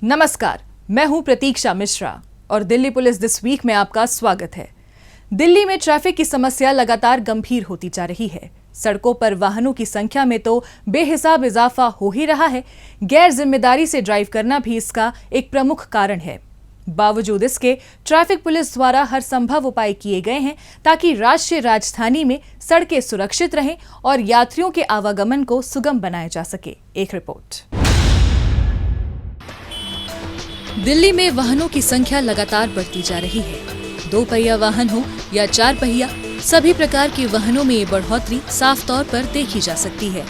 नमस्कार, मैं हूं प्रतीक्षा मिश्रा और दिल्ली पुलिस दिस वीक में आपका स्वागत है। दिल्ली में ट्रैफिक की समस्या लगातार गंभीर होती जा रही है। सड़कों पर वाहनों की संख्या में तो बेहिसाब इजाफा हो ही रहा है। गैर जिम्मेदारी से ड्राइव करना भी इसका एक प्रमुख कारण है। बावजूद इसके ट्रैफिक पुलिस द्वारा हर संभव उपाय किए गए हैं ताकि राष्ट्रीय राजधानी में सड़कें सुरक्षित रहें और यात्रियों के आवागमन को सुगम बनाया जा सके। एक रिपोर्ट। दिल्ली में वाहनों की संख्या लगातार बढ़ती जा रही है। 2 पहिया वाहन हो या 4 पहिया, सभी प्रकार के वाहनों में ये बढ़ोतरी साफ तौर पर देखी जा सकती है।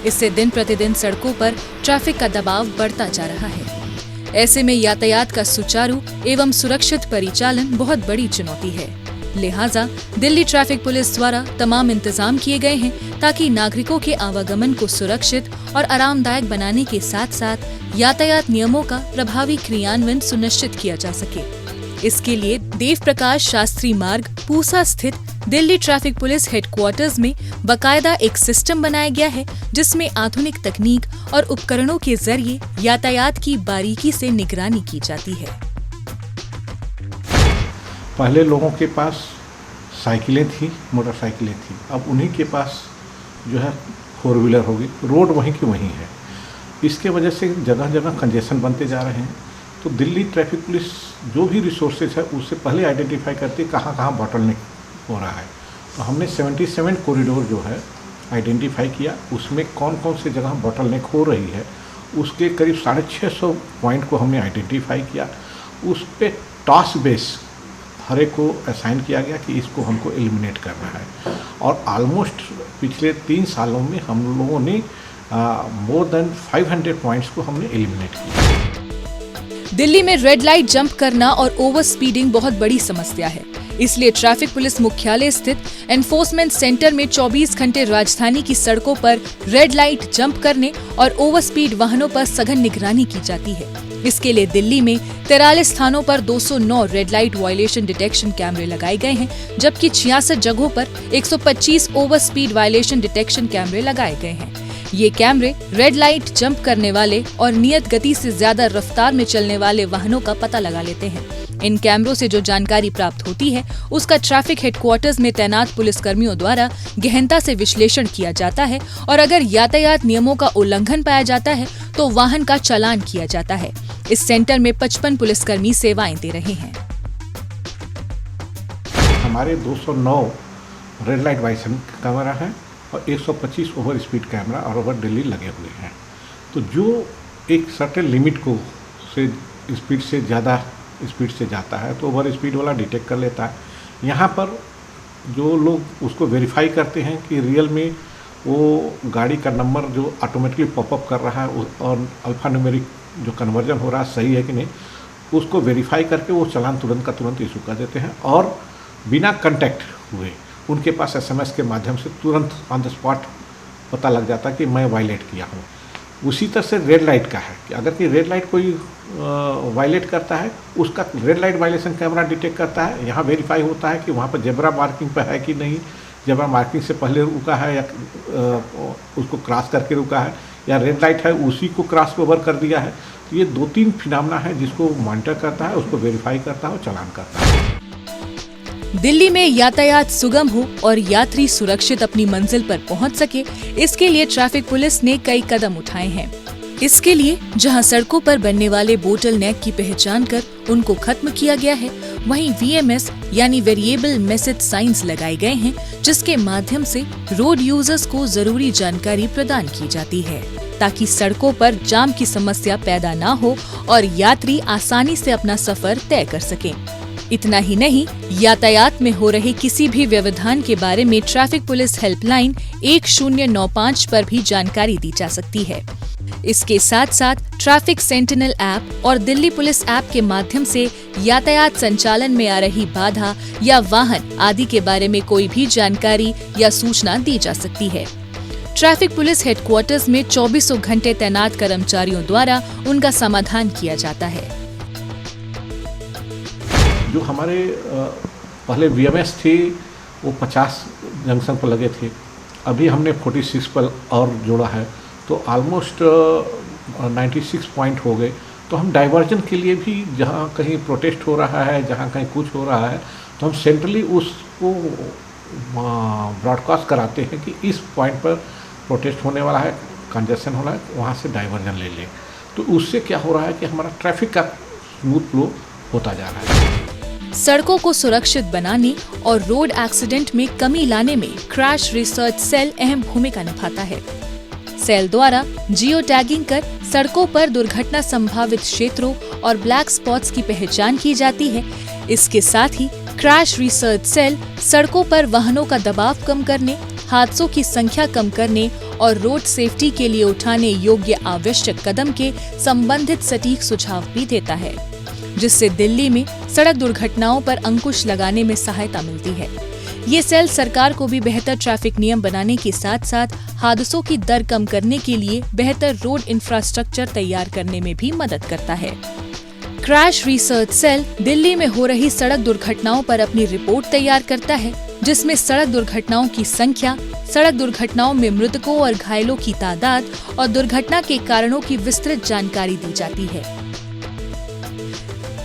इससे दिन प्रतिदिन सड़कों पर ट्रैफिक का दबाव बढ़ता जा रहा है। ऐसे में यातायात का सुचारू एवं सुरक्षित परिचालन बहुत बड़ी चुनौती है। लिहाजा दिल्ली ट्रैफिक पुलिस द्वारा तमाम इंतजाम किए गए हैं ताकि नागरिकों के आवागमन को सुरक्षित और आरामदायक बनाने के साथ साथ यातायात नियमों का प्रभावी क्रियान्वयन सुनिश्चित किया जा सके। इसके लिए देव प्रकाश शास्त्री मार्ग पूसा स्थित दिल्ली ट्रैफिक पुलिस हेडक्वार्टर्स में बाकायदा एक सिस्टम बनाया गया है, जिसमें आधुनिक तकनीक और उपकरणों के जरिए यातायात की बारीकी से निगरानी की जाती है। पहले लोगों के पास साइकिलें थी, मोटरसाइकिलें थी, अब उन्हीं के पास जो है 4 व्हीलर होगी। रोड वहीं की वहीं है। इसके वजह से जगह जगह कंजेशन बनते जा रहे हैं। तो दिल्ली ट्रैफिक पुलिस जो भी रिसोर्सेज है उससे पहले आइडेंटिफाई करती है कहाँ कहाँ बॉटलनेक हो रहा है। तो हमने 77 कॉरिडोर जो है आइडेंटिफाई किया, उसमें कौन कौन से जगह बॉटलनेक हो रही है उसके करीब 650 पॉइंट को हमने आइडेंटिफाई किया। उस पर टास्क बेस हर एक को असाइन किया गया कि इसको हमको एलिमिनेट करना है। और ऑलमोस्ट पिछले 3 सालों में हम लोगों ने मोर देन 500 पॉइंट्स को हमने एलिमिनेट किया। दिल्ली में रेड लाइट जंप करना और ओवर स्पीडिंग बहुत बड़ी समस्या है। इसलिए ट्रैफिक पुलिस मुख्यालय स्थित एनफोर्समेंट सेंटर में 24 घंटे राजधानी की सड़कों पर रेड लाइट जंप करने और ओवर स्पीड वाहनों पर सघन निगरानी की जाती है। इसके लिए दिल्ली में 43 स्थानों पर 209 रेड लाइट वायलेशन डिटेक्शन कैमरे लगाए गए हैं, जबकि 66 जगहों पर 125 ओवर स्पीड वायलेशन डिटेक्शन कैमरे लगाए गए हैं। ये कैमरे रेड लाइट जंप करने वाले और नियत गति से ज्यादा रफ्तार में चलने वाले वाहनों का पता लगा लेते हैं। इन कैमरों से जो जानकारी प्राप्त होती है उसका ट्रैफिक हेडक्वार्टर्स में तैनात पुलिसकर्मियों द्वारा गहनता से विश्लेषण किया जाता है और अगर यातायात नियमों का उल्लंघन पाया जाता है तो वाहन का चालान किया जाता है। इस सेंटर में 55 पुलिसकर्मी सेवाएं दे रहे हैं। हमारे 209 रेड लाइट वाइसन कैमरा है और 125 ओवर स्पीड कैमरा और ओवर दिल्ली लगे हुए हैं। तो जो एक सर्टेन लिमिट को से स्पीड से ज़्यादा स्पीड से जाता है तो ओवर स्पीड वाला डिटेक्ट कर लेता है। यहाँ पर जो लोग उसको वेरीफाई करते हैं कि रियल में वो गाड़ी का नंबर जो ऑटोमेटिकली पॉपअप कर रहा है और अल्फा न्यूमेरिक जो कन्वर्जन हो रहा है सही है कि नहीं, उसको वेरीफाई करके वो चालान तुरंत का तुरंत इशू कर देते हैं और बिना कांटेक्ट हुए उनके पास SMS के माध्यम से तुरंत ऑन द स्पॉट पता लग जाता है कि मैं वायलेट किया हूँ। उसी तरह से रेड लाइट का है कि अगर कि रेड लाइट कोई वायलेट करता है उसका red light violation camera detect करता है। यहाँ वेरीफाई होता है कि वहाँ पर जेब्रा मार्किंग पर है कि नहीं, जेब्रा मार्किंग से पहले रुका है या उसको क्रॉस करके रुका है, या रेड लाइट है उसी को क्रॉस ओवर कर दिया है। तो ये 2-3 फिनोमेना है जिसको मॉनिटर करता है, उसको वेरीफाई करता है और चालान करता है। दिल्ली में यातायात सुगम हो और यात्री सुरक्षित अपनी मंजिल पर पहुंच सके, इसके लिए ट्रैफिक पुलिस ने कई कदम उठाए हैं। इसके लिए जहां सड़कों पर बनने वाले बोटल नेक की पहचान कर उनको खत्म किया गया है, वहीं VMS यानी वेरिएबल मैसेज साइंस लगाए गए हैं, जिसके माध्यम से रोड यूजर्स को जरूरी जानकारी प्रदान की जाती है ताकि सड़कों पर जाम की समस्या पैदा न हो और यात्री आसानी से अपना सफर तय कर सकें। इतना ही नहीं, यातायात में हो रहे किसी भी व्यवधान के बारे में ट्रैफिक पुलिस हेल्पलाइन 1095 पर भी जानकारी दी जा सकती है। इसके साथ साथ ट्रैफिक सेंटिनल ऐप और दिल्ली पुलिस ऐप के माध्यम से यातायात संचालन में आ रही बाधा या वाहन आदि के बारे में कोई भी जानकारी या सूचना दी जा सकती है। ट्रैफिक पुलिस हेडक्वार्टर्स में 24 घंटे तैनात कर्मचारियों द्वारा उनका समाधान किया जाता है। जो हमारे पहले VMS थी वो 50 जंक्शन पर लगे थे, अभी हमने 46 पर और जोड़ा है तो ऑलमोस्ट 96 पॉइंट हो गए। तो हम डाइवर्जन के लिए भी जहाँ कहीं प्रोटेस्ट हो रहा है, जहाँ कहीं कुछ हो रहा है, तो हम सेंट्रली उसको ब्रॉडकास्ट कराते हैं कि इस पॉइंट पर प्रोटेस्ट होने वाला है, कंजेशन हो रहा है, वहाँ से डाइवर्जन ले लें। तो उससे क्या हो रहा है कि हमारा ट्रैफिक का स्मूथ फ्लो होता जा रहा है। सड़कों को सुरक्षित बनाने और रोड एक्सीडेंट में कमी लाने में क्रैश रिसर्च सेल अहम भूमिका निभाता है। सेल द्वारा जियो टैगिंग कर सड़कों पर दुर्घटना संभावित क्षेत्रों और ब्लैक स्पॉट्स की पहचान की जाती है। इसके साथ ही क्रैश रिसर्च सेल सड़कों पर वाहनों का दबाव कम करने, हादसों की संख्या कम करने और रोड सेफ्टी के लिए उठाने योग्य आवश्यक कदम के संबंधित सटीक सुझाव भी देता है, जिससे दिल्ली में सड़क दुर्घटनाओं पर अंकुश लगाने में सहायता मिलती है। ये सेल सरकार को भी बेहतर ट्रैफिक नियम बनाने के साथ साथ हादसों की दर कम करने के लिए बेहतर रोड इंफ्रास्ट्रक्चर तैयार करने में भी मदद करता है। क्रैश रिसर्च सेल दिल्ली में हो रही सड़क दुर्घटनाओं पर अपनी रिपोर्ट तैयार करता है, जिसमें सड़क दुर्घटनाओं की संख्या, सड़क दुर्घटनाओं में मृतकों और घायलों की तादाद और दुर्घटना के कारणों की विस्तृत जानकारी दी जाती है।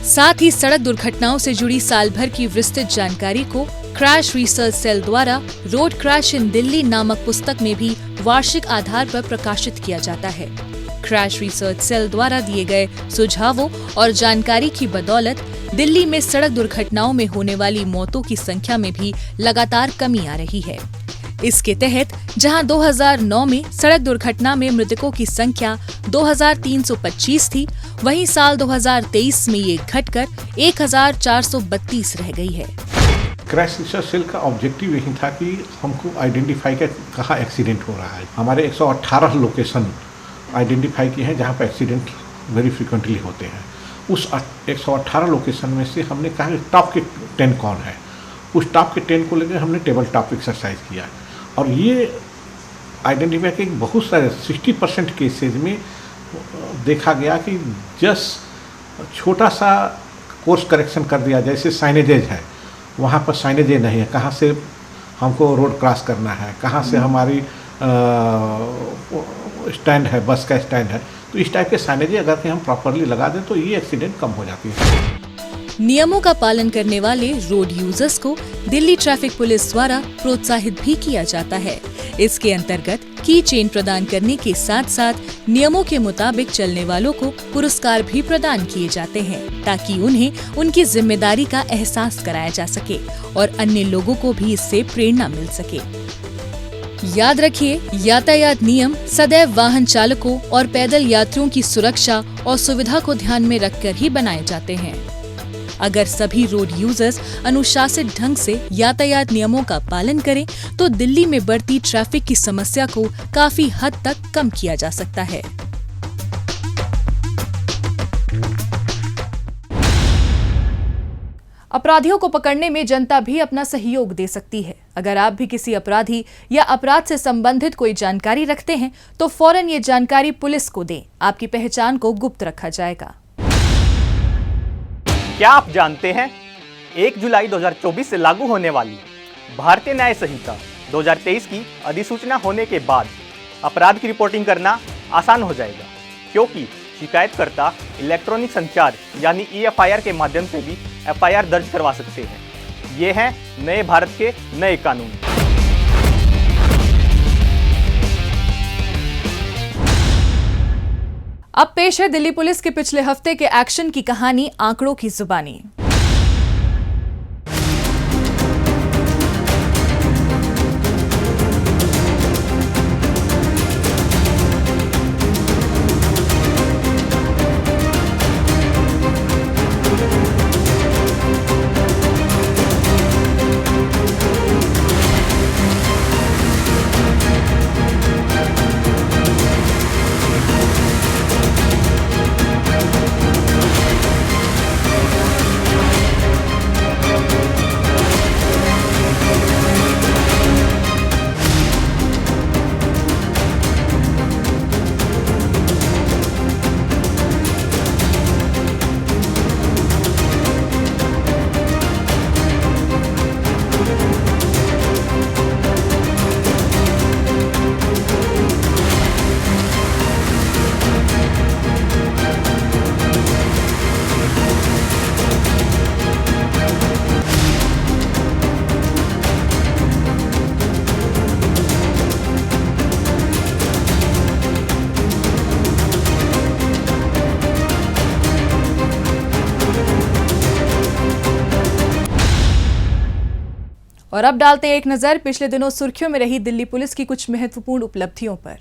साथ ही सड़क दुर्घटनाओं से जुड़ी साल भर की विस्तृत जानकारी को क्रैश रिसर्च सेल द्वारा रोड क्रैश इन दिल्ली नामक पुस्तक में भी वार्षिक आधार पर प्रकाशित किया जाता है। क्रैश रिसर्च सेल द्वारा दिए गए सुझावों और जानकारी की बदौलत दिल्ली में सड़क दुर्घटनाओं में होने वाली मौतों की संख्या में भी लगातार कमी आ रही है। इसके तहत जहां 2009 में सड़क दुर्घटना में मृतकों की संख्या 2325 थी, वहीं साल 2023 में ये घटकर 1432 रह गई है। क्रैश रिसर्च सेल का ऑब्जेक्टिव यही था कि हमको आइडेंटिफाई कर कहाँ एक्सीडेंट हो रहा है। हमारे 118 लोकेशन आइडेंटिफाई किए हैं जहाँ पर एक्सीडेंट वेरी फ्रिक्वेंटली होते हैं। उस 118 लोकेशन में से हमने कहा कि टॉप के 10 कौन है। उस टॉप के 10 को लेकर हमने टेबल टॉप एक्सरसाइज किया और ये आइडेंटिफाई के बहुत सारे 60% केसेज में देखा गया कि जस्ट छोटा सा कोर्स करेक्शन कर दिया, जैसे साइनेजेज है, वहाँ पर साइनेजेज नहीं है, कहाँ से हमको रोड क्रॉस करना है, कहाँ से हमारी स्टैंड है, बस का स्टैंड है, तो इस टाइप के साइनेजेज अगर कि हम प्रॉपरली लगा दें तो ये एक्सीडेंट कम हो जाती है। नियमों का पालन करने वाले रोड यूजर्स को दिल्ली ट्रैफिक पुलिस द्वारा प्रोत्साहित भी किया जाता है। इसके अंतर्गत की चेन प्रदान करने के साथ साथ नियमों के मुताबिक चलने वालों को पुरस्कार भी प्रदान किए जाते हैं, ताकि उन्हें उनकी जिम्मेदारी का एहसास कराया जा सके और अन्य लोगों को भी इससे प्रेरणा मिल सके। याद रखिए, यातायात नियम सदैव वाहन चालकों और पैदल यात्रियों की सुरक्षा और सुविधा को ध्यान में रखकर ही बनाए जाते हैं। अगर सभी रोड यूजर्स अनुशासित ढंग से यातायात नियमों का पालन करें तो दिल्ली में बढ़ती ट्रैफिक की समस्या को काफी हद तक कम किया जा सकता है। अपराधियों को पकड़ने में जनता भी अपना सहयोग दे सकती है। अगर आप भी किसी अपराधी या अपराध से संबंधित कोई जानकारी रखते हैं तो फौरन ये जानकारी पुलिस को दें। आपकी पहचान को गुप्त रखा जाएगा। क्या आप जानते हैं 1 जुलाई 2024 से लागू होने वाली भारतीय न्याय संहिता 2023 की अधिसूचना होने के बाद अपराध की रिपोर्टिंग करना आसान हो जाएगा, क्योंकि शिकायतकर्ता इलेक्ट्रॉनिक संचार यानी EFIR के माध्यम से भी FIR दर्ज करवा सकते हैं। ये हैं नए भारत के नए कानून। अब पेश है दिल्ली पुलिस के पिछले हफ्ते के एक्शन की कहानी आंकड़ों की जुबानी। और अब डालते हैं एक नजर पिछले दिनों सुर्खियों में रही दिल्ली पुलिस की कुछ महत्वपूर्ण उपलब्धियों पर।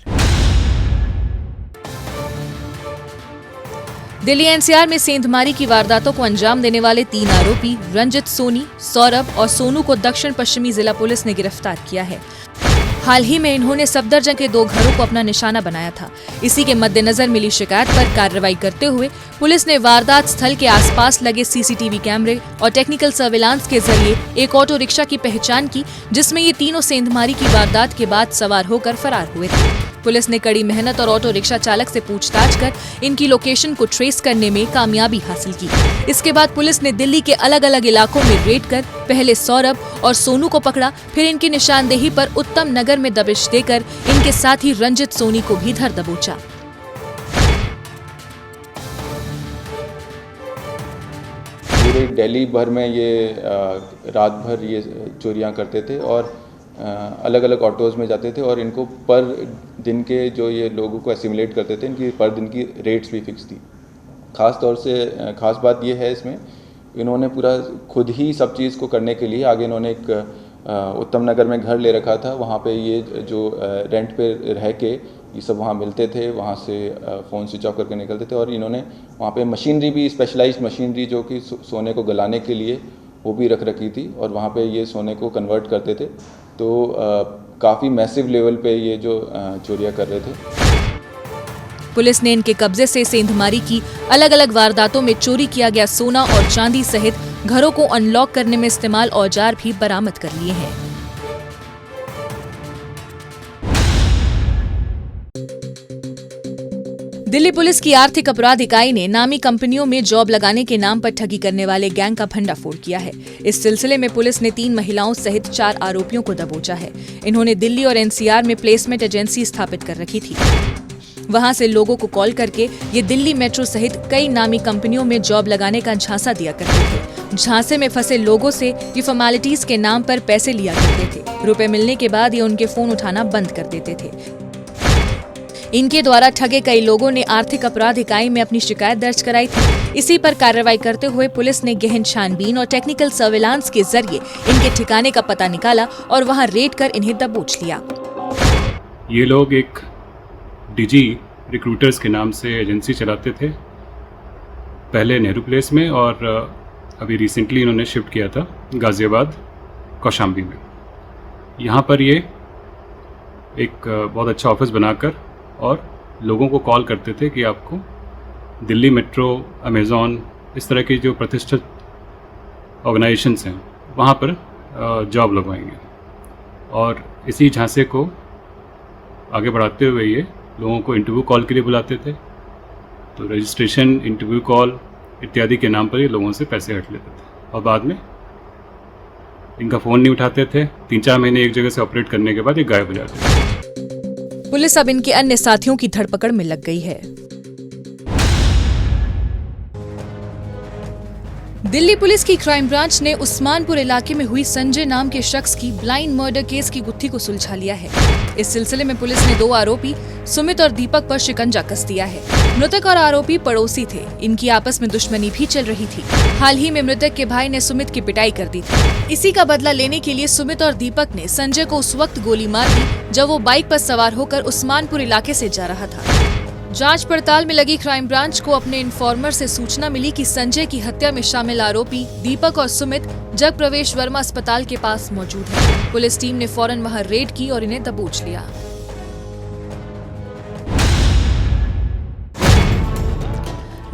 दिल्ली एनसीआर में सेंधमारी की वारदातों को अंजाम देने वाले 3 आरोपी रंजित सोनी, सौरभ और सोनू को दक्षिण पश्चिमी जिला पुलिस ने गिरफ्तार किया है। हाल ही में इन्होंने सफदरजंग के 2 घरों को अपना निशाना बनाया था। इसी के मद्देनजर मिली शिकायत पर कार्रवाई करते हुए पुलिस ने वारदात स्थल के आसपास लगे सीसीटीवी कैमरे और टेक्निकल सर्विलांस के जरिए एक ऑटो रिक्शा की पहचान की, जिसमें ये तीनों सेंधमारी की वारदात के बाद सवार होकर फरार हुए थे। पुलिस ने कड़ी मेहनत और ऑटो रिक्शा चालक से पूछताछ कर इनकी लोकेशन को ट्रेस करने में कामयाबी हासिल की। इसके बाद पुलिस ने दिल्ली के अलग अलग इलाकों में रेड कर पहले सौरभ और सोनू को पकड़ा, फिर इनकी निशानदेही पर उत्तम नगर में दबिश देकर इनके साथी रंजित सोनी को भी धर दबोचा। पूरे दिल्ली भर में ये रात भर ये चोरियां करते थे और अलग अलग ऑटोज़ में जाते थे और इनको पर दिन के जो ये लोगों को एसिमुलेट करते थे, इनकी पर दिन की रेट्स भी फिक्स थी। ख़ास तौर से ख़ास बात ये है इसमें, इन्होंने पूरा खुद ही सब चीज़ को करने के लिए आगे इन्होंने एक उत्तम नगर में घर ले रखा था। वहाँ पे ये जो रेंट पे रह के ये सब वहाँ मिलते थे, वहाँ से फ़ोन स्विच ऑफ करके निकलते थे और इन्होंने वहाँ पे मशीनरी भी, स्पेशलाइज्ड मशीनरी जो कि सोने को गलाने के लिए वो भी रख रखी थी और वहाँ पे ये सोने को कन्वर्ट करते थे। तो काफ़ी मैसिव लेवल पे ये जो चोरियां कर रहे थे। पुलिस ने इनके कब्जे से सेंधमारी की अलग अलग वारदातों में चोरी किया गया सोना और चांदी सहित घरों को अनलॉक करने में इस्तेमाल औजार भी बरामद कर लिए हैं। दिल्ली पुलिस की आर्थिक अपराध इकाई ने नामी कंपनियों में जॉब लगाने के नाम पर ठगी करने वाले गैंग का भंडाफोड़ किया है। इस सिलसिले में पुलिस ने 3 महिलाओं सहित 4 आरोपियों को दबोचा है। इन्होंने दिल्ली और एनसीआर में प्लेसमेंट एजेंसी स्थापित कर रखी थी। वहां से लोगों को कॉल करके ये दिल्ली मेट्रो सहित कई नामी कंपनियों में जॉब लगाने का झांसा दिया करते थे। झांसे में फंसे लोगों से ये फॉर्मेलिटीज के नाम पर पैसे लिया करते थे। रुपए मिलने के बाद ये उनके फोन उठाना बंद कर देते थे। इनके द्वारा ठगे कई लोगों ने आर्थिक अपराध इकाई में अपनी शिकायत दर्ज कराई थी। इसी पर कार्रवाई करते हुए पुलिस ने गहन छानबीन और टेक्निकल सर्विलांस के जरिए इनके ठिकाने का पता निकाला और वहां रेड कर इन्हें दबोच लिया। ये लोग एक डिजी रिक्रूटर्स के नाम से एजेंसी चलाते थे, पहले नेहरू प्लेस में और अभी रिसेंटली इन्होंने शिफ्ट किया था गाज़ियाबाद कौशाम्बी में। यहाँ पर ये एक बहुत अच्छा ऑफिस बनाकर और लोगों को कॉल करते थे कि आपको दिल्ली मेट्रो, अमेज़ॉन, इस तरह की जो प्रतिष्ठित ऑर्गेनाइजेशंस हैं वहाँ पर जॉब लगवाएंगे और इसी झांसे को आगे बढ़ाते हुए ये लोगों को इंटरव्यू कॉल के लिए बुलाते थे। तो रजिस्ट्रेशन, इंटरव्यू कॉल इत्यादि के नाम पर ये लोगों से पैसे हट लेते थे और बाद में इनका फ़ोन नहीं उठाते थे। 3-4 महीने एक जगह से ऑपरेट करने के बाद ये गायब हो जाते थे। पुलिस अब इनके अन्य साथियों की धरपकड़ में लग गई है। दिल्ली पुलिस की क्राइम ब्रांच ने उस्मानपुर इलाके में हुई संजय नाम के शख्स की ब्लाइंड मर्डर केस की गुत्थी को सुलझा लिया है। इस सिलसिले में पुलिस ने 2 आरोपी सुमित और दीपक पर शिकंजा कस दिया है। मृतक और आरोपी पड़ोसी थे। इनकी आपस में दुश्मनी भी चल रही थी। हाल ही में मृतक के भाई ने सुमित की पिटाई कर दी थी। इसी का बदला लेने के लिए सुमित और दीपक ने संजय को उस वक्त गोली मार दी जब वो बाइक पर सवार होकर उस्मानपुर इलाके से जा रहा था। जांच पड़ताल में लगी क्राइम ब्रांच को अपने इन्फॉर्मर से सूचना मिली कि संजय की हत्या में शामिल आरोपी दीपक और सुमित जग प्रवेश वर्मा अस्पताल के पास मौजूद है। पुलिस टीम ने फौरन वहां रेड की और इन्हें दबोच लिया।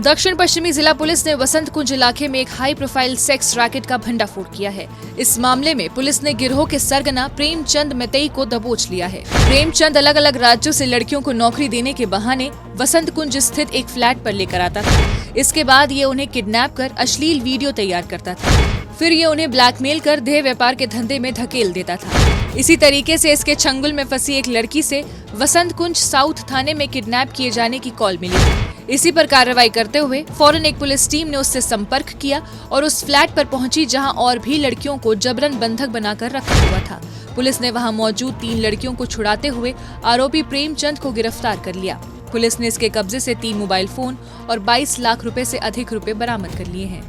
दक्षिण पश्चिमी जिला पुलिस ने वसंत कुंज इलाके में एक हाई प्रोफाइल सेक्स रैकेट का भंडाफोड़ किया है। इस मामले में पुलिस ने गिरोह के सरगना प्रेमचंद मैतेई को दबोच लिया है। प्रेमचंद अलग अलग राज्यों से लड़कियों को नौकरी देने के बहाने वसंत कुंज स्थित एक फ्लैट पर लेकर आता था। इसके बाद ये उन्हें किडनैप कर अश्लील वीडियो तैयार करता था। फिर ये उन्हें ब्लैकमेल कर देह व्यापार के धंधे में धकेल देता था। इसी तरीके से इसके चंगुल में फंसी एक लड़की से वसंत कुंज साउथ थाने में किडनैप किए जाने की कॉल मिली। इसी पर कार्रवाई करते हुए फौरन एक पुलिस टीम ने उससे संपर्क किया और उस फ्लैट पर पहुंची जहां और भी लड़कियों को जबरन बंधक बनाकर रखा हुआ था। पुलिस ने वहां मौजूद 3 लड़कियों को छुड़ाते हुए आरोपी प्रेमचंद को गिरफ्तार कर लिया। पुलिस ने इसके कब्जे से 3 मोबाइल फोन और 22 लाख रुपए से अधिक रुपए बरामद कर लिए हैं।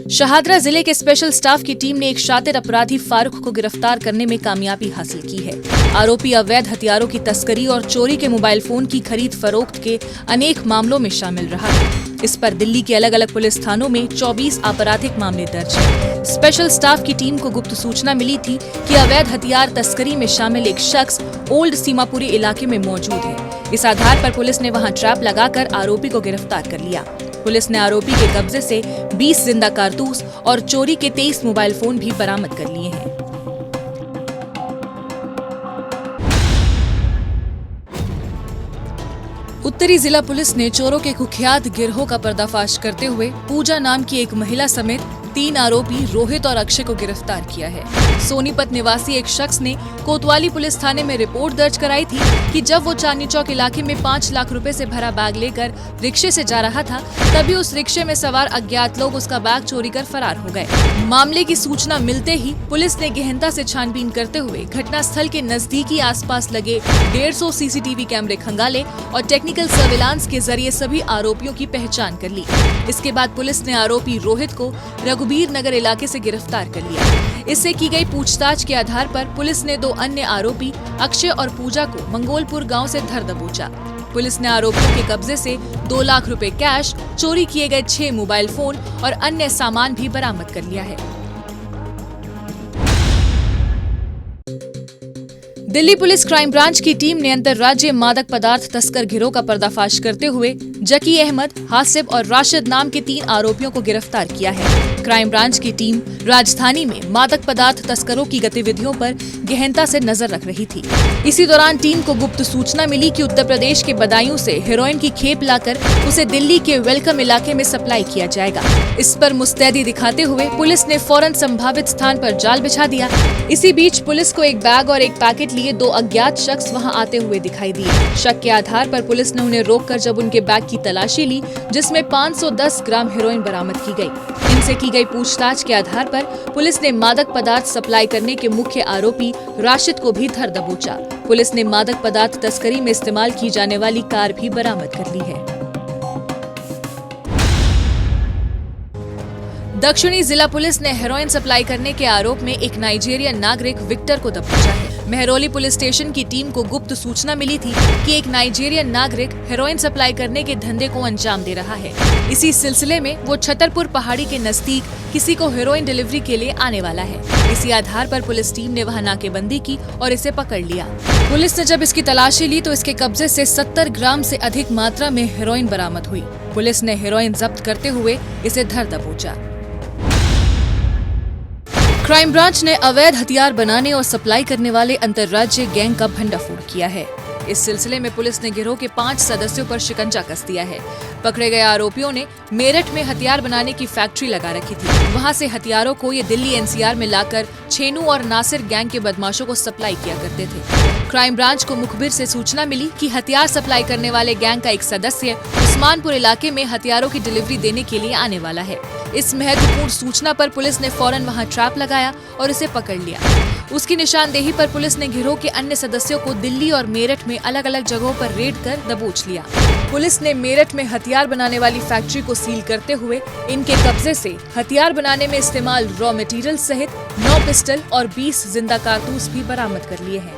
शहादरा जिले के स्पेशल स्टाफ की टीम ने एक शातिर अपराधी फारूक को गिरफ्तार करने में कामयाबी हासिल की है। आरोपी अवैध हथियारों की तस्करी और चोरी के मोबाइल फोन की खरीद फरोख्त के अनेक मामलों में शामिल रहा है। इस पर दिल्ली के अलग अलग पुलिस थानों में 24 आपराधिक मामले दर्ज हैं। स्पेशल स्टाफ की टीम को गुप्त सूचना मिली थी कि अवैध हथियार तस्करी में शामिल एक शख्स ओल्ड सीमापुरी इलाके में मौजूद है। इस आधार पर पुलिस ने वहां ट्रैप लगाकर आरोपी को गिरफ्तार कर लिया। पुलिस ने आरोपी के कब्जे से 20 जिंदा कारतूस और चोरी के 23 मोबाइल फोन भी बरामद कर लिए हैं। उत्तरी जिला पुलिस ने चोरों के कुख्यात गिरोह का पर्दाफाश करते हुए पूजा नाम की एक महिला समेत 3 आरोपी रोहित और अक्षय को गिरफ्तार किया है। सोनीपत निवासी एक शख्स ने कोतवाली पुलिस थाने में रिपोर्ट दर्ज कराई थी कि जब वो चांदनी चौक इलाके में 5 लाख रुपए से भरा बैग लेकर रिक्शे से जा रहा था, तभी उस रिक्शे में सवार अज्ञात लोग उसका बैग चोरी कर फरार हो गए। मामले की सूचना मिलते ही पुलिस ने गहनता से छानबीन करते हुए घटनास्थल के नजदीकी आसपास लगे 150 सीसीटीवी कैमरे खंगाले और टेक्निकल सर्विलांस के जरिए सभी आरोपियों की पहचान कर ली। इसके बाद पुलिस ने आरोपी रोहित को रघुबीर नगर इलाके से गिरफ्तार कर लिया। इससे की गई पूछताछ के आधार पर पुलिस ने 2 अन्य आरोपी अक्षय और पूजा को मंगोलपुर गांव से धर दबोचा। पुलिस ने आरोपियों के कब्जे से 2 लाख रुपए कैश, चोरी किए गए 6 मोबाइल फोन और अन्य सामान भी बरामद कर लिया है। दिल्ली पुलिस क्राइम ब्रांच की टीम ने अंतर्राज्यीय मादक पदार्थ तस्कर गिरोह का पर्दाफाश करते हुए जकी अहमद, हासिब और राशिद नाम के 3 आरोपियों को गिरफ्तार किया है। क्राइम ब्रांच की टीम राजधानी में मादक पदार्थ तस्करों की गतिविधियों पर गहनता से नजर रख रही थी। इसी दौरान टीम को गुप्त सूचना मिली कि उत्तर प्रदेश के बदायूं से हेरोइन की खेप लाकर उसे दिल्ली के वेलकम इलाके में सप्लाई किया जाएगा। इस पर मुस्तैदी दिखाते हुए पुलिस ने फौरन संभावित स्थान पर जाल बिछा दिया। इसी बीच पुलिस को एक बैग और एक पैकेट लिए 2 अज्ञात शख्स वहां आते हुए दिखाई दिए। शक के आधार पर पुलिस ने उन्हें रोककर जब उनके बैग की तलाशी ली, जिसमें 510 ग्राम हेरोइन बरामद की गई। इनसे की गई पूछताछ के आधार पर पुलिस ने मादक पदार्थ सप्लाई करने के मुख्य आरोपी राशिद को भी धर दबोचा। पुलिस ने मादक पदार्थ तस्करी में इस्तेमाल की जाने वाली कार भी बरामद कर ली है। दक्षिणी जिला पुलिस ने हेरोइन सप्लाई करने के आरोप में एक नाइजीरियन नागरिक विक्टर को दबोचा है। मेहरौली पुलिस स्टेशन की टीम को गुप्त सूचना मिली थी कि एक नाइजीरियन नागरिक हेरोइन सप्लाई करने के धंधे को अंजाम दे रहा है। इसी सिलसिले में वो छतरपुर पहाड़ी के नजदीक किसी को हेरोइन डिलीवरी के लिए आने वाला है। इसी आधार पर पुलिस टीम ने वहां नाकेबंदी की और इसे पकड़ लिया। पुलिस ने जब इसकी तलाशी ली तो इसके कब्जे से 70 ग्राम से अधिक मात्रा में हेरोइन बरामद हुई। पुलिस ने हेरोइन जब्त करते हुए इसे धर दबोचा। क्राइम ब्रांच ने अवैध हथियार बनाने और सप्लाई करने वाले अंतर्राज्यीय गैंग का भंडाफोड़ किया है। इस सिलसिले में पुलिस ने गिरोह के 5 सदस्यों पर शिकंजा कस दिया है। पकड़े गए आरोपियों ने मेरठ में हथियार बनाने की फैक्ट्री लगा रखी थी। वहां से हथियारों को ये दिल्ली एनसीआर में लाकर छेनू और नासिर गैंग के बदमाशों को सप्लाई किया करते थे। क्राइम ब्रांच को मुखबिर से सूचना मिली कि हथियार सप्लाई करने वाले गैंग का एक सदस्य उस्मानपुर इलाके में हथियारों की डिलीवरी देने के लिए आने वाला है। इस महत्वपूर्ण सूचना पर पुलिस ने फौरन वहां ट्रैप लगाया और इसे पकड़ लिया। उसकी निशानदेही पर पुलिस ने गिरोह के अन्य सदस्यों को दिल्ली और मेरठ में अलग अलग जगहों पर रेड कर दबोच लिया। पुलिस ने मेरठ में हथियार बनाने वाली फैक्ट्री को सील करते हुए इनके कब्जे से हथियार बनाने में इस्तेमाल रॉ मटेरियल सहित 9 पिस्टल और 20 जिंदा कारतूस भी बरामद कर लिए हैं।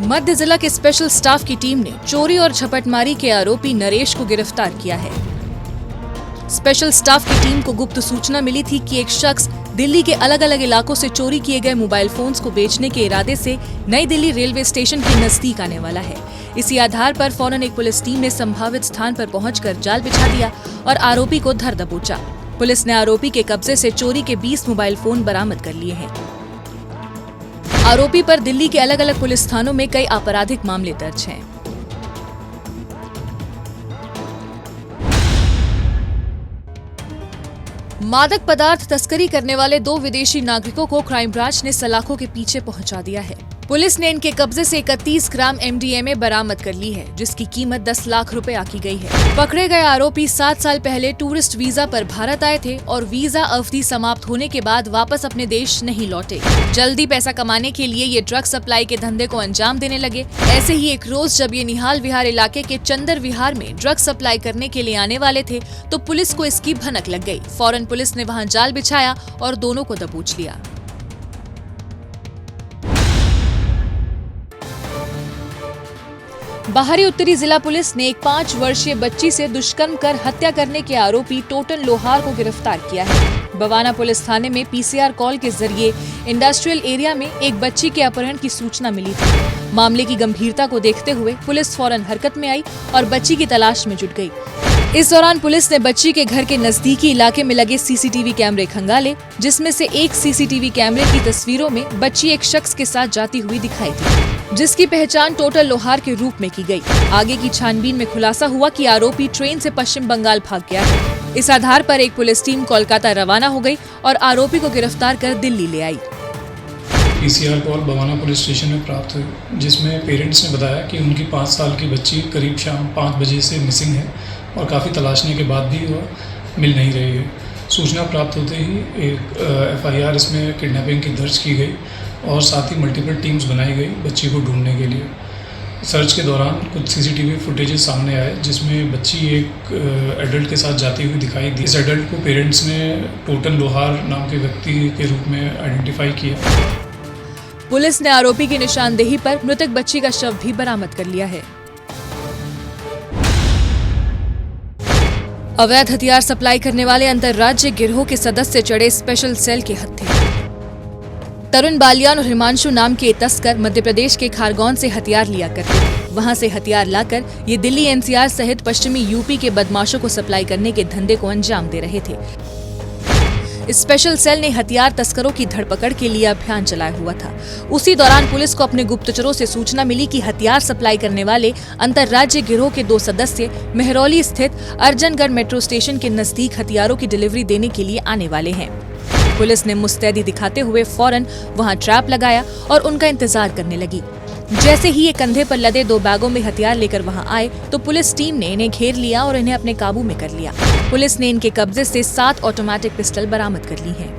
मध्य जिला के स्पेशल स्टाफ की टीम ने चोरी और झपटमारी के आरोपी नरेश को गिरफ्तार किया है। स्पेशल स्टाफ की टीम को गुप्त सूचना मिली थी कि एक शख्स दिल्ली के अलग अलग इलाकों से चोरी किए गए मोबाइल फोन्स को बेचने के इरादे से नई दिल्ली रेलवे स्टेशन के नजदीक आने वाला है। इसी आधार पर फौरन एक पुलिस टीम ने संभावित स्थान पर पहुंचकर जाल बिछा दिया और आरोपी को धर दबोचा। पुलिस ने आरोपी के कब्जे से चोरी के 20 मोबाइल फोन बरामद कर लिए हैं। आरोपी पर दिल्ली के अलग अलग पुलिस थानों में कई आपराधिक मामले दर्ज हैं। मादक पदार्थ तस्करी करने वाले 2 विदेशी नागरिकों को क्राइम ब्रांच ने सलाखों के पीछे पहुंचा दिया है। पुलिस ने इनके कब्जे से 31 ग्राम MDMA बरामद कर ली है, जिसकी कीमत 10 लाख रुपए आकी गई है। पकड़े गए आरोपी 7 साल पहले टूरिस्ट वीजा पर भारत आए थे और वीजा अवधि समाप्त होने के बाद वापस अपने देश नहीं लौटे। जल्दी पैसा कमाने के लिए ये ड्रग सप्लाई के धंधे को अंजाम देने लगे। ऐसे ही एक रोज जब ये निहाल विहार इलाके के चंदर विहार में ड्रग सप्लाई करने के लिए आने वाले थे तो पुलिस को इसकी भनक लग गई। फौरन पुलिस ने वहां जाल बिछाया और दोनों को दबोच लिया। बाहरी उत्तरी जिला पुलिस ने एक 5 वर्षीय बच्ची से दुष्कर्म कर हत्या करने के आरोपी टोटन लोहार को गिरफ्तार किया है। बवाना पुलिस थाने में PCR कॉल के जरिए इंडस्ट्रियल एरिया में एक बच्ची के अपहरण की सूचना मिली थी। मामले की गंभीरता को देखते हुए पुलिस फौरन हरकत में आई और बच्ची की तलाश में जुट गई। इस दौरान पुलिस ने बच्ची के घर के नजदीकी इलाके में लगे CCTV कैमरे खंगाले, जिसमें से एक CCTV कैमरे की तस्वीरों में बच्ची एक शख्स के साथ जाती हुई दिखाई दी, जिसकी पहचान टोटल लोहार के रूप में की गई। आगे की छानबीन में खुलासा हुआ कि आरोपी ट्रेन से पश्चिम बंगाल भाग गया है। इस आधार पर एक पुलिस टीम कोलकाता रवाना हो गई और आरोपी को गिरफ्तार कर दिल्ली ले आई। PCR call Bawana police station में प्राप्त हुई, जिसमें पेरेंट्स ने बताया कि उनकी 5 साल की बच्ची करीब शाम 5 बजे से मिसिंग है और काफ़ी तलाशने के बाद भी वह मिल नहीं रही है। सूचना प्राप्त होते ही एक FIR इसमें किडनैपिंग की दर्ज की गई और साथ ही मल्टीपल टीम्स बनाई गई बच्ची को ढूंढने के लिए। सर्च के दौरान कुछ CCTV फुटेजेस सामने आए, जिसमें बच्ची एक एडल्ट के साथ जाती हुई दिखाई दी। इस एडल्ट को पेरेंट्स ने टोटन लोहार नाम के व्यक्ति के रूप में आइडेंटिफाई किया। पुलिस ने आरोपी की निशानदेही पर मृतक बच्ची का शव भी बरामद कर लिया है। अवैध हथियार सप्लाई करने वाले अंतर्राज्यीय गिरोह के सदस्य चढ़े स्पेशल सेल के हत्थे। तरुण बालियान और हिमांशु नाम के तस्कर मध्य प्रदेश के खारगौन से हथियार लिया करते थे। वहां से हथियार लाकर ये दिल्ली NCR सहित पश्चिमी यूपी के बदमाशों को सप्लाई करने के धंधे को अंजाम दे रहे थे। स्पेशल सेल ने हथियार तस्करों की धरपकड़ के लिए अभियान चलाया हुआ था। उसी दौरान पुलिस को अपने गुप्तचरों से सूचना मिली कि हथियार सप्लाई करने वाले अंतर्राज्यीय गिरोह के 2 सदस्य मेहरौली स्थित अर्जनगढ़ मेट्रो स्टेशन के नजदीक हथियारों की डिलीवरी देने के लिए आने वाले हैं। पुलिस ने मुस्तैदी दिखाते हुए फौरन वहां ट्रैप लगाया और उनका इंतजार करने लगी। जैसे ही ये कंधे पर लदे 2 बैगों में हथियार लेकर वहां आए तो पुलिस टीम ने इन्हें घेर लिया और इन्हें अपने काबू में कर लिया। पुलिस ने इनके कब्जे से 7 ऑटोमेटिक पिस्टल बरामद कर ली हैं।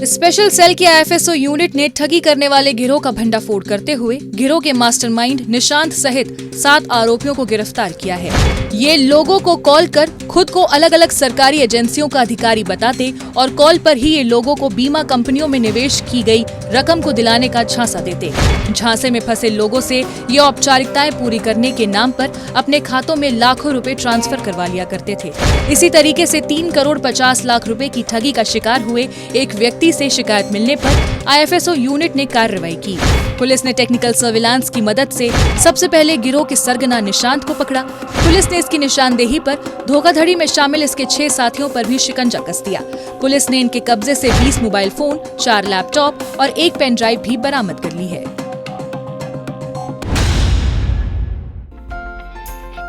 स्पेशल सेल के IFSO यूनिट ने ठगी करने वाले गिरोह का भंडाफोड़ करते हुए गिरोह के मास्टरमाइंड निशांत सहित 7 आरोपियों को गिरफ्तार किया है। ये लोगों को कॉल कर खुद को अलग अलग सरकारी एजेंसियों का अधिकारी बताते और कॉल पर ही ये लोगों को बीमा कंपनियों में निवेश की गई रकम को दिलाने का झांसा देते। झांसे में फंसे लोगों से ये औपचारिकताएं पूरी करने के नाम पर अपने खातों में लाखों रुपए ट्रांसफर करवा लिया करते थे। इसी तरीके से 3 करोड़ 50 लाख रुपए की ठगी का शिकार हुए एक व्यक्ति से शिकायत मिलने पर IFSO यूनिट ने कार्रवाई की। पुलिस ने टेक्निकल सर्विलांस की मदद से सबसे पहले गिरोह के सरगना निशांत को पकड़ा। पुलिस ने इसकी निशानदेही पर धोखाधड़ी में शामिल इसके 6 साथियों पर भी शिकंजा कस दिया। पुलिस ने इनके कब्जे से 20 मोबाइल फोन, 4 लैपटॉप और 1 पेन ड्राइव भी बरामद कर ली है।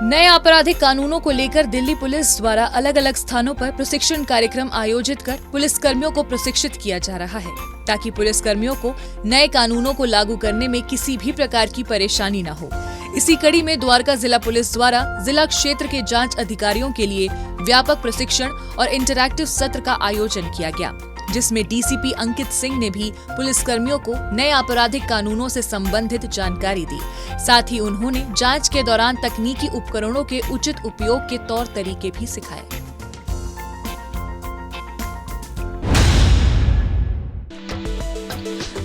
नए आपराधिक कानूनों को लेकर दिल्ली पुलिस द्वारा अलग अलग स्थानों पर प्रशिक्षण कार्यक्रम आयोजित कर पुलिस कर्मियों को प्रशिक्षित किया जा रहा है, ताकि पुलिस कर्मियों को नए कानूनों को लागू करने में किसी भी प्रकार की परेशानी न हो। इसी कड़ी में द्वारका जिला पुलिस द्वारा जिला क्षेत्र के जांच अधिकारियों के लिए व्यापक प्रशिक्षण और इंटरैक्टिव सत्र का आयोजन किया गया, जिसमें DCP अंकित सिंह ने भी पुलिसकर्मियों को नए आपराधिक कानूनों से संबंधित जानकारी दी। साथ ही उन्होंने जांच के दौरान तकनीकी उपकरणों के उचित उपयोग के तौर तरीके भी सिखाए।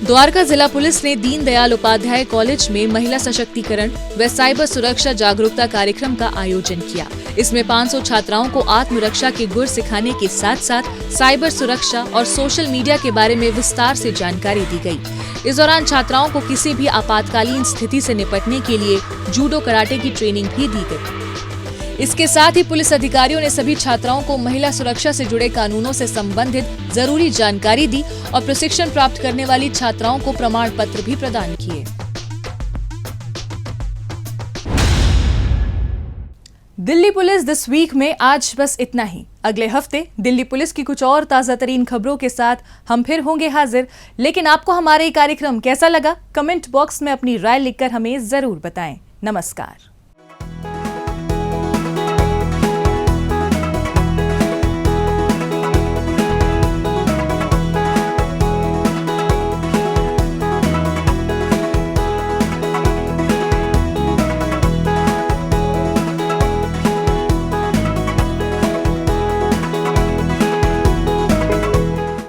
द्वारका जिला पुलिस ने दीनदयाल उपाध्याय कॉलेज में महिला सशक्तिकरण व साइबर सुरक्षा जागरूकता कार्यक्रम का आयोजन किया। इसमें 500 छात्राओं को आत्मरक्षा के गुर सिखाने के साथ साथ साइबर सुरक्षा और सोशल मीडिया के बारे में विस्तार से जानकारी दी गई। इस दौरान छात्राओं को किसी भी आपातकालीन स्थिति से निपटने के लिए जूडो कराटे की ट्रेनिंग भी दी गई। इसके साथ ही पुलिस अधिकारियों ने सभी छात्राओं को महिला सुरक्षा से जुड़े कानूनों से संबंधित जरूरी जानकारी दी और प्रशिक्षण प्राप्त करने वाली छात्राओं को प्रमाण पत्र भी प्रदान किए। दिल्ली पुलिस दिस वीक में आज बस इतना ही। अगले हफ्ते दिल्ली पुलिस की कुछ और ताज़ा तरीन खबरों के साथ हम फिर होंगे हाजिर। लेकिन आपको हमारा ये कार्यक्रम कैसा लगा, कमेंट बॉक्स में अपनी राय लिखकर हमें जरूर बताएं। नमस्कार।